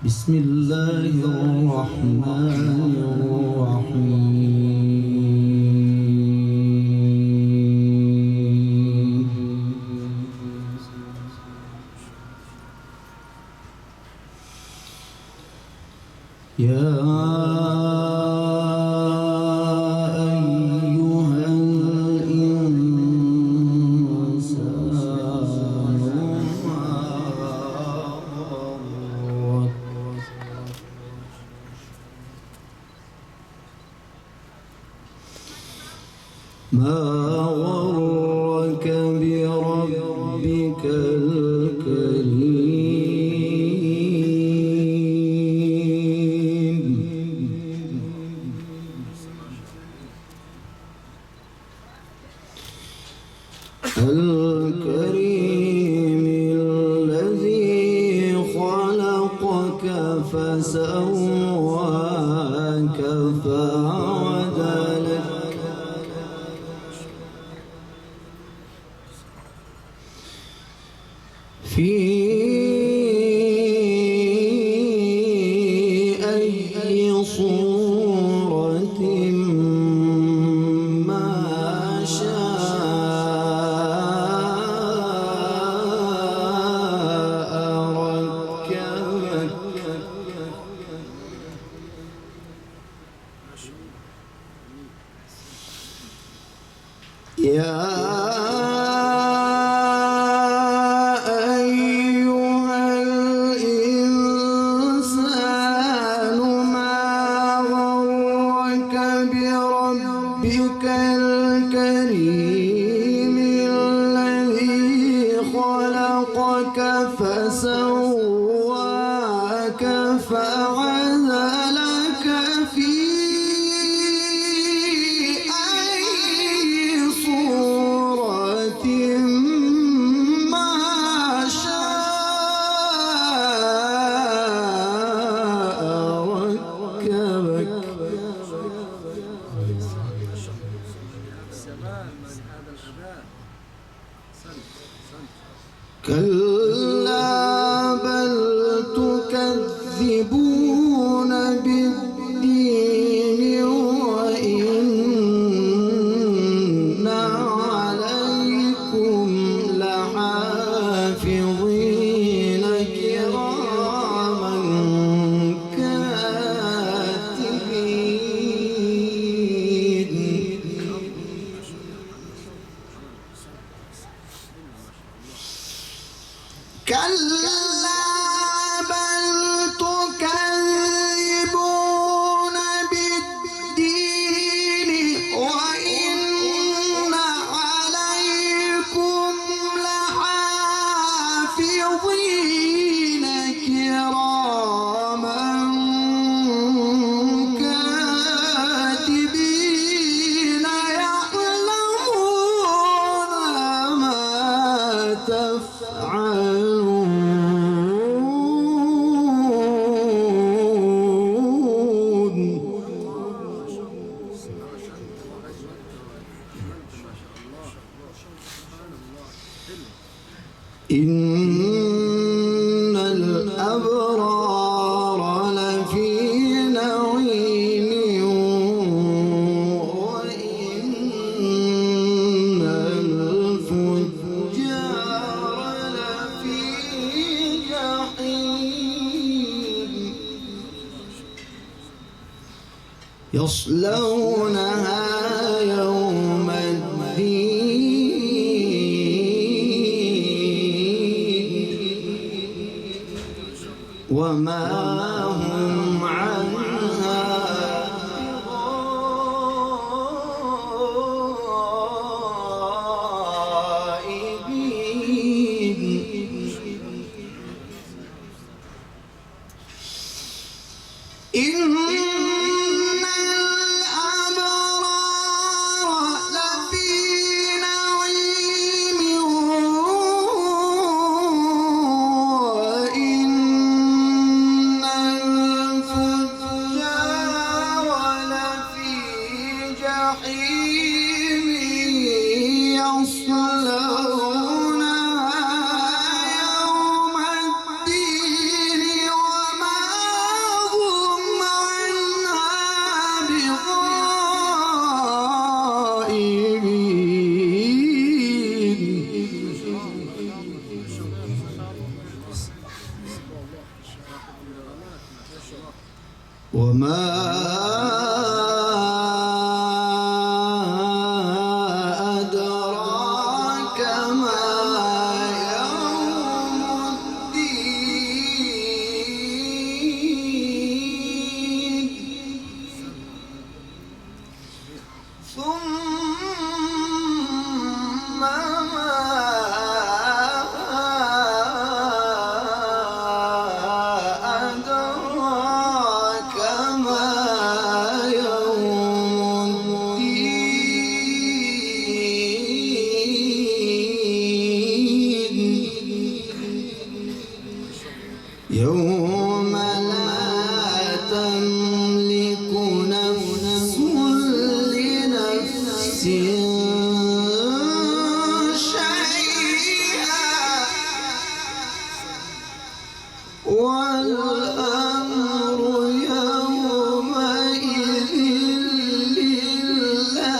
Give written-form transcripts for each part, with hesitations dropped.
بسم الله الرحمن الرحيم. يا ما غرك بربك الكريم. الكريم الذي خلقك فسواك فعدلك في أي صورة ما شاء ركبك. يا بربك الكريم الذي خلقك فسواك فعدلك في أي صورة ما شاء ركبك. كلا بل تكذبون بالدين وإن عليكم لحافظين كراما كاتبين. كلا بل تكذبون بالدين وإن عليكم لحافظين كراما كاتبين يعلمون ما تفعلون. إن الأبرار لفي نعيم وإن الفجار لفي جحيم يصلونها يوم الدين وما هم عنها بغائبين. إن الأبرار لفي نعيم وإن الفجار لفي جحيم يصلونها يوم الدين وما وما أدراك ما يوم الدين ثم ما أدراك ما يوم الدين يوم لا تملك نفس لنفس شيئا والأمر يومئذ لله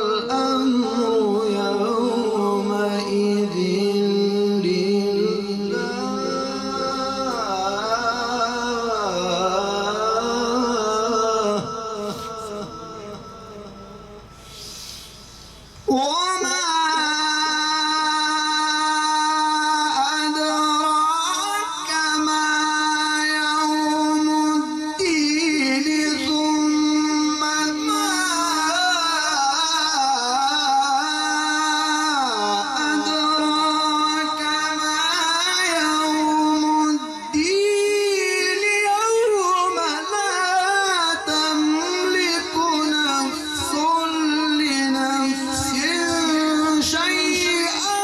والأمر يومئذ وما أدراك ما يوم الدين ثم ما أدراك ما يوم الدين يوم لا تملك نفس لنفس شيئا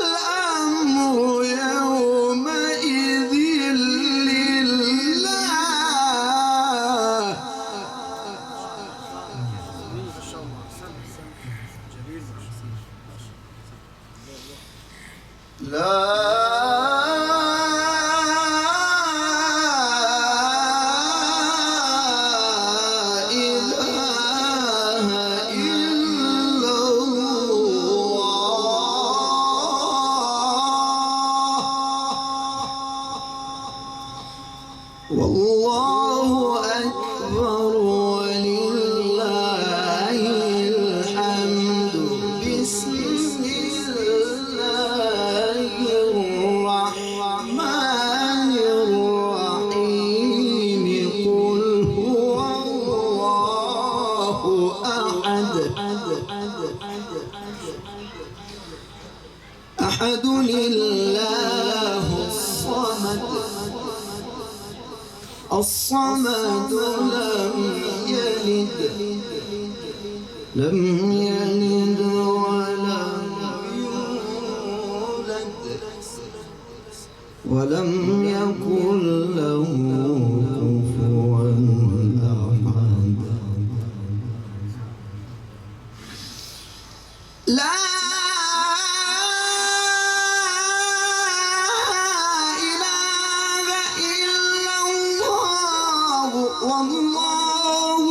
والأمر يومئذ لله لا إله إلا الله والله أكبر ولله الحمد بسم الله الرحمن الرحيم قل هو الله أحد أحد الله الصمد الصمد لم يلد ولم يولد ولم يكن له كفوا أحد لا والله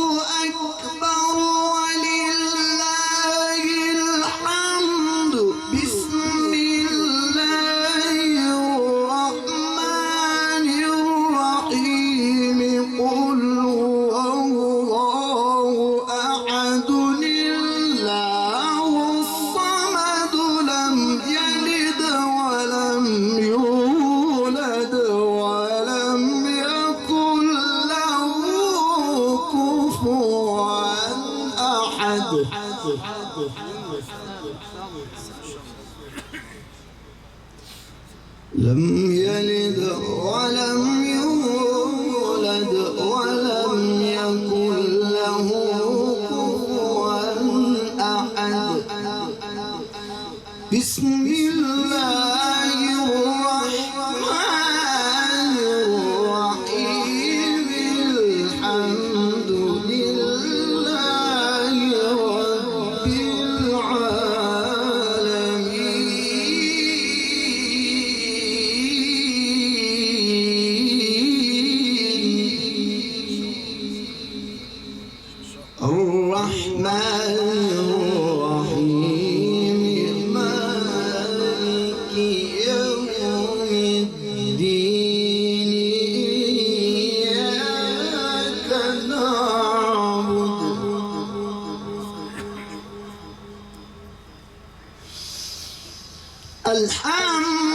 أكبر ولله الحمد بسم الله الرحمن الرحيم قل هو الله أحد الله الصمد لم يلد ولم يولد ولم يكن له كفوا أحد لم يلد ولم يولد ولم يكن له كفوا أحد بسم الله الرحمن الرحيم الحمد لله رب العالمين الرحمن الرحيم مالك الحمد